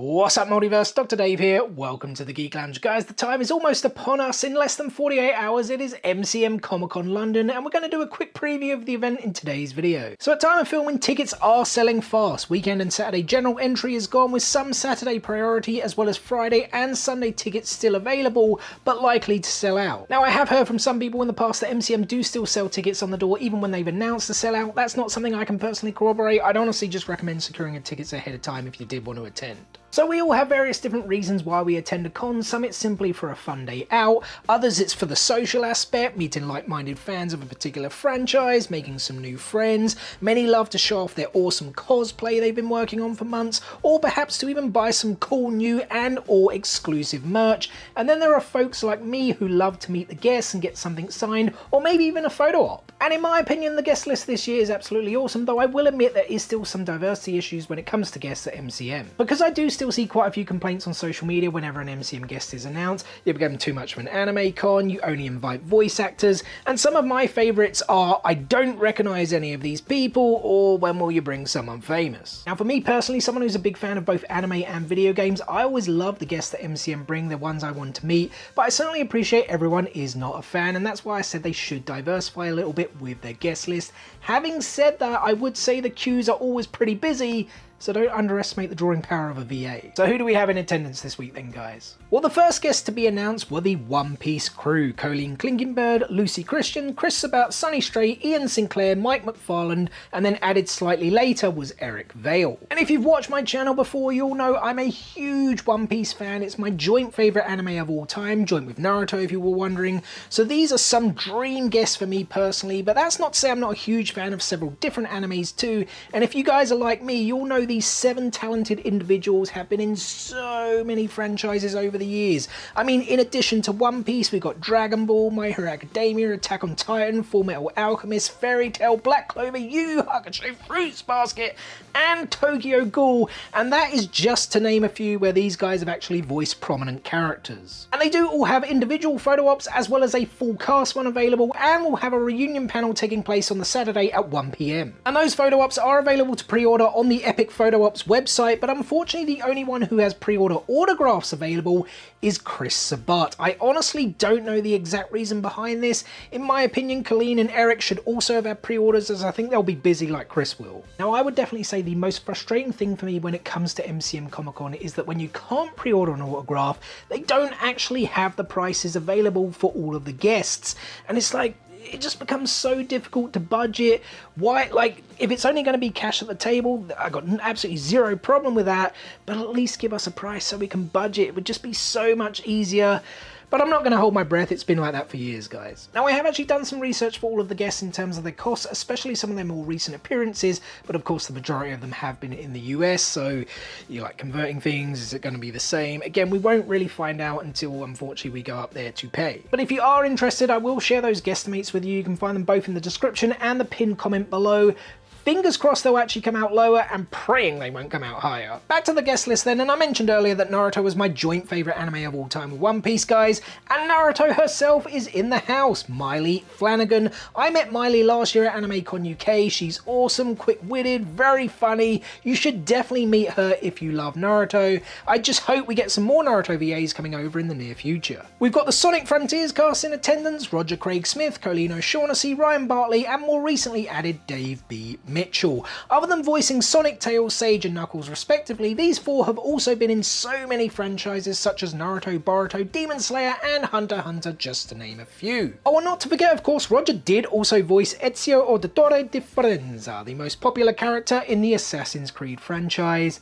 What's up, Multiverse? Dr. Dave here. Welcome to the Geek Lounge. Guys, the time is almost upon us. In less than 48 hours, it is MCM Comic Con London, and we're going to do a quick preview of the event in today's video. So at time of filming, tickets are selling fast. Weekend and Saturday general entry is gone, with some Saturday priority as well as Friday and Sunday tickets still available, but likely to sell out. Now, I have heard from some people in the past that MCM do still sell tickets on the door even when they've announced the sellout. That's not something I can personally corroborate. I'd honestly just recommend securing your tickets ahead of time if you did want to attend. So we all have various different reasons why we attend a con. Some it's simply for a fun day out, others it's for the social aspect, meeting like-minded fans of a particular franchise, making some new friends. Many love to show off their awesome cosplay they've been working on for months, or perhaps to even buy some cool new and or exclusive merch. And then there are folks like me who love to meet the guests and get something signed, or maybe even a photo op. And in my opinion, the guest list this year is absolutely awesome, though I will admit there is still some diversity issues when it comes to guests at MCM. Because I do still see quite a few complaints on social media whenever an MCM guest is announced. You're becoming too much of an anime con, you only invite voice actors, and some of my favourites are I don't recognise any of these people, or when will you bring someone famous? Now for me personally, someone who's a big fan of both anime and video games, I always love the guests that MCM bring, the ones I want to meet, but I certainly appreciate everyone is not a fan, and that's why I said they should diversify a little bit with their guest list. Having said that, I would say the queues are always pretty busy, so don't underestimate the drawing power of a VA. So who do we have in attendance this week then, guys? Well, the first guests to be announced were the One Piece crew. Colleen, Clinkenbeard, Lucy Christian, Chris Sabat, Sonny Strait, Ian Sinclair, Mike McFarland, and then added slightly later was Eric Vale. And if you've watched my channel before, you'll know I'm a huge One Piece fan. It's my joint favourite anime of all time, joint with Naruto if you were wondering. So these are some dream guests for me personally, but that's not to say I'm not a huge fan of several different animes too. And if you guys are like me, you'll know these 7 talented individuals have been in so many franchises over the years. I mean, in addition to One Piece, we've got Dragon Ball, My Hero Academia, Attack on Titan, Full Metal Alchemist, Fairy Tail, Black Clover, Yu Yu Hakusho, Fruits Basket, and Tokyo Ghoul, and that is just to name a few where these guys have actually voiced prominent characters. And they do all have individual photo ops as well as a full cast one available, and will have a reunion panel taking place on the Saturday at 1 PM. And those photo ops are available to pre-order on the Epic Photo Ops website, but unfortunately the only one who has pre-order autographs available is Chris Sabat. I honestly don't know the exact reason behind this. In my opinion, Colleen and Eric should also have had pre-orders, as I think they'll be busy like Chris will. Now, I would definitely say the most frustrating thing for me when it comes to MCM Comic Con is that when you can't pre-order an autograph, they don't actually have the prices available for all of the guests. And it's like, it just becomes so difficult to budget. Why, like, if it's only going to be cash at the table, I got absolutely zero problem with that, but at least give us a price so we can budget. It would just be so much easier. But I'm not going to hold my breath, it's been like that for years, guys. Now, I have actually done some research for all of the guests in terms of their costs, especially some of their more recent appearances, but of course the majority of them have been in the US, so you're like converting things, is it going to be the same? Again, we won't really find out until, unfortunately, we go up there to pay. But if you are interested, I will share those guesstimates with you. You can find them both in the description and the pinned comment below. Fingers crossed they'll actually come out lower, and praying they won't come out higher. Back to the guest list then, and I mentioned earlier that Naruto was my joint favourite anime of all time with One Piece, guys, and Naruto herself is in the house, Miley Flanagan. I met Miley last year at Anime Con UK. She's awesome, quick-witted, very funny. You should definitely meet her if you love Naruto. I just hope we get some more Naruto VAs coming over in the near future. We've got the Sonic Frontiers cast in attendance, Roger Craig Smith, Colleen O'Shaughnessy, Ryan Bartley, and more recently added Dave B. Mitchell. Other than voicing Sonic, Tails, Sage and Knuckles respectively, these 4 have also been in so many franchises such as Naruto, Boruto, Demon Slayer and Hunter x Hunter, just to name a few. Oh, and not to forget, of course, Roger did also voice Ezio Auditore di Firenze, the most popular character in the Assassin's Creed franchise.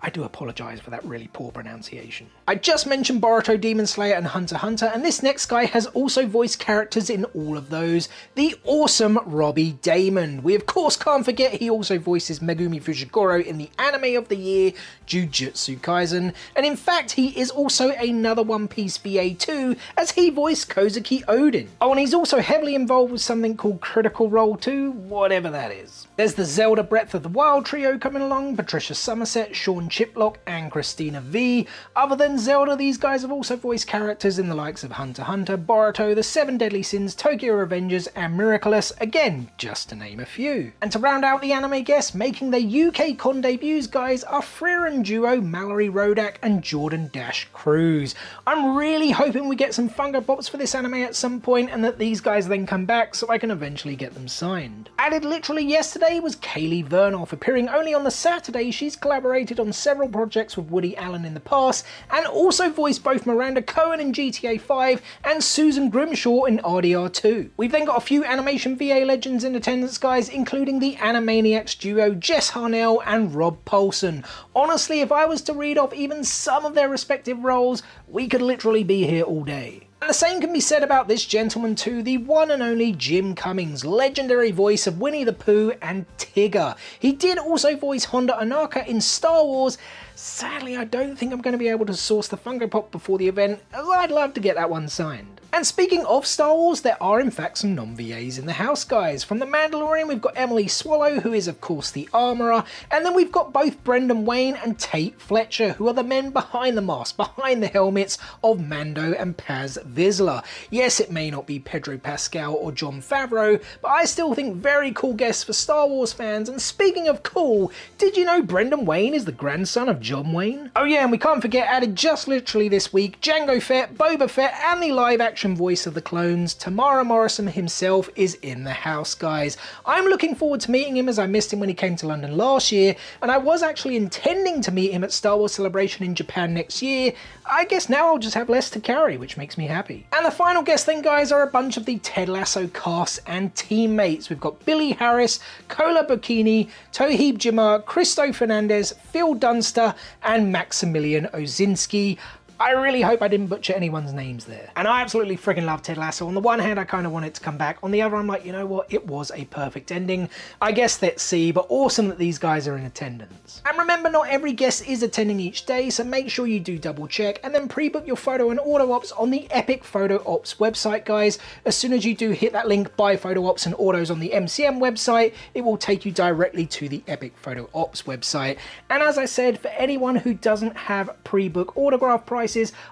I do apologise for that really poor pronunciation. I just mentioned Boruto, Demon Slayer and Hunter x Hunter, and this next guy has also voiced characters in all of those. The awesome Robbie Damon. We of course can't forget he also voices Megumi Fujigoro in the anime of the year, Jujutsu Kaisen, and in fact he is also another One Piece VA too, as he voiced Kozuki Odin. Oh, and he's also heavily involved with something called Critical Role 2, whatever that is. There's the Zelda Breath of the Wild trio coming along, Patricia Somerset, Sean Leon Chiplock and Christina V. Other than Zelda, these guys have also voiced characters in the likes of Hunter x Hunter, Boruto, The Seven Deadly Sins, Tokyo Revengers and Miraculous, again, just to name a few. And to round out the anime guests, making their UK con debuts, guys, are Frieren duo Mallory Rodak and Jordan Dash Cruz. I'm really hoping we get some Funko Pops for this anime at some point and that these guys then come back so I can eventually get them signed. Added literally yesterday was Kaylee Vernoff. Appearing only on the Saturday, she's collaborated on several projects with Woody Allen in the past and also voiced both Miranda Cohen in GTA 5 and Susan Grimshaw in RDR2. We've then got a few animation VA legends in attendance, guys, including the Animaniacs duo Jess Harnell and Rob Paulson. Honestly, if I was to read off even some of their respective roles, we could literally be here all day. And the same can be said about this gentleman too, the one and only Jim Cummings, legendary voice of Winnie the Pooh and Tigger. He did also voice Honda Anaka in Star Wars. Sadly, I don't think I'm going to be able to source the Funko Pop before the event, as I'd love to get that one signed. And speaking of Star Wars, there are in fact some non-VAs in the house, guys. From The Mandalorian, we've got Emily Swallow, who is of course the Armourer, and then we've got both Brendan Wayne and Tate Fletcher, who are the men behind the mask, behind the helmets of Mando and Paz Vizsla. Yes, it may not be Pedro Pascal or Jon Favreau, but I still think very cool guests for Star Wars fans. And speaking of cool, did you know Brendan Wayne is the grandson of John Wayne? Oh yeah, and we can't forget, added just literally this week, Jango Fett, Boba Fett, and the live-action voice of the clones, Tamara Morrison himself, is in the house, guys. I'm looking forward to meeting him, as I missed him when he came to London last year, and I was actually intending to meet him at Star Wars Celebration in Japan next year. I guess now I'll just have less to carry, which makes me happy. And the final guest then, guys, are a bunch of the Ted Lasso cast and teammates. We've got Billy Harris, Kola Bikini, Toheeb Jamar, Christo Fernandez, Phil Dunster, and Maximilian Ozinski. I really hope I didn't butcher anyone's names there. And I absolutely freaking love Ted Lasso. On the one hand, I kind of want it to come back. On the other, I'm like, you know what? It was a perfect ending. I guess let's see, but awesome that these guys are in attendance. And remember, not every guest is attending each day, so make sure you do double check and then pre-book your photo and auto ops on the Epic Photo Ops website, guys. As soon as you do hit that link, buy photo ops and autos on the MCM website, it will take you directly to the Epic Photo Ops website. And as I said, for anyone who doesn't have pre-book autograph prices,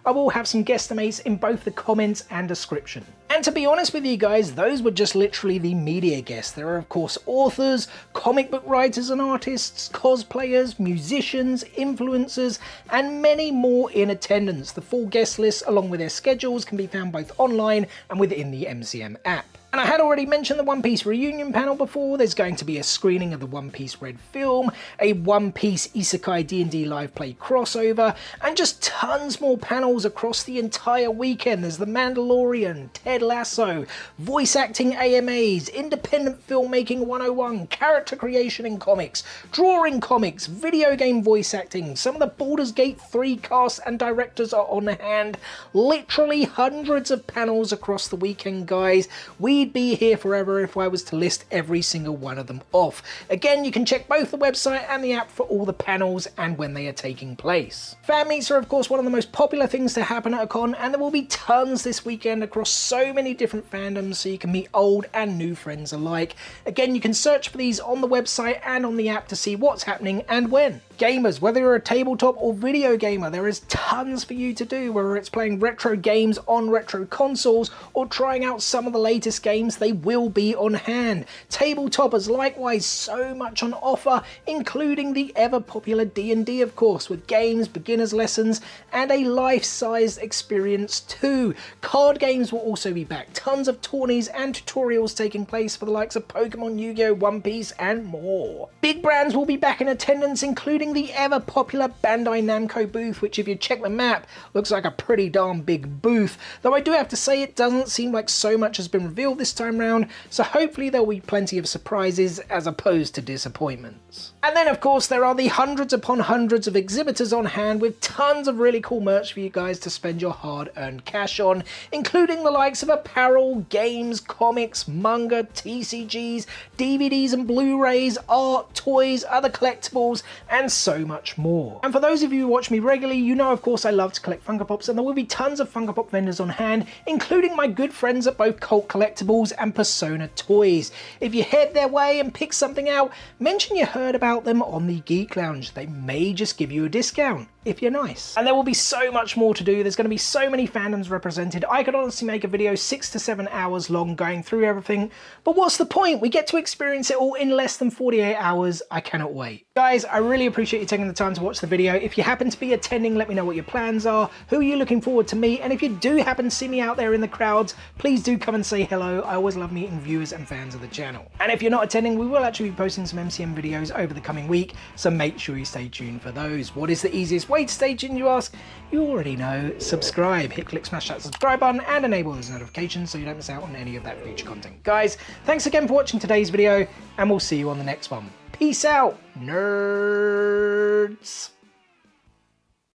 I will have some guesstimates in both the comments and description. And to be honest with you guys, those were just literally the media guests. There are of course authors, comic book writers and artists, cosplayers, musicians, influencers, and many more in attendance. The full guest list along with their schedules can be found both online and within the MCM app. And I had already mentioned the One Piece reunion panel before. There's going to be a screening of the One Piece Red film, a One Piece Isekai D&D live play crossover, and just tons more panels across the entire weekend. There's The Mandalorian, Ted Lasso, voice acting AMAs, independent filmmaking 101, character creation in comics, drawing comics, video game voice acting. Some of the Baldur's Gate 3 cast and directors are on hand. Literally hundreds of panels across the weekend, guys. We'd be here forever if I was to list every single one of them off. Again, you can check both the website and the app for all the panels and when they are taking place. Fan meets are of course one of the most popular things to happen at a con, and there will be tons this weekend across so many different fandoms, so you can meet old and new friends alike. Again, you can search for these on the website and on the app to see what's happening and when. Gamers, whether you're a tabletop or video gamer, there is tons for you to do, whether it's playing retro games on retro consoles or trying out some of the latest games, they will be on hand. Tabletoppers, likewise, so much on offer, including the ever popular D&D of course, with games, beginner's lessons, and a life-sized experience too. Card games will also be back, tons of tourneys and tutorials taking place for the likes of Pokemon, Yu-Gi-Oh!, One Piece, and more. Big brands will be back in attendance, including the ever popular Bandai Namco booth, which if you check the map, looks like a pretty darn big booth, though I do have to say it doesn't seem like so much has been revealed this time round, so hopefully there'll be plenty of surprises as opposed to disappointments. And then of course there are the hundreds upon hundreds of exhibitors on hand with tons of really cool merch for you guys to spend your hard-earned cash on, including the likes of apparel, games, comics, manga, TCGs, DVDs and Blu-rays, art, toys, other collectibles, and so much more. And for those of you who watch me regularly, you know of course I love to collect Funko Pops, and there will be tons of Funko Pop vendors on hand, including my good friends at both Cult Collectibles collectibles and Persona toys. If you head their way and pick something out, mention you heard about them on the Geek Lounge. They may just give you a discount if you're nice. And there will be so much more to do. There's going to be so many fandoms represented. I could honestly make a video 6 to 7 hours long going through everything, but what's the point? We get to experience it all in less than 48 hours. I cannot wait. Guys, I really appreciate you taking the time to watch the video. If you happen to be attending, let me know what your plans are, who are you looking forward to meet, and if you do happen to see me out there in the crowds, please do come and say hello. I always love meeting viewers and fans of the channel. And if you're not attending, we will actually be posting some MCM videos over the coming week, so make sure you stay tuned for those. What is the easiest way to stay tuned, you ask? You already know. Subscribe. Hit, click, smash that subscribe button and enable those notifications so you don't miss out on any of that future content. Guys, thanks again for watching today's video, and we'll see you on the next one. Peace out, nerds!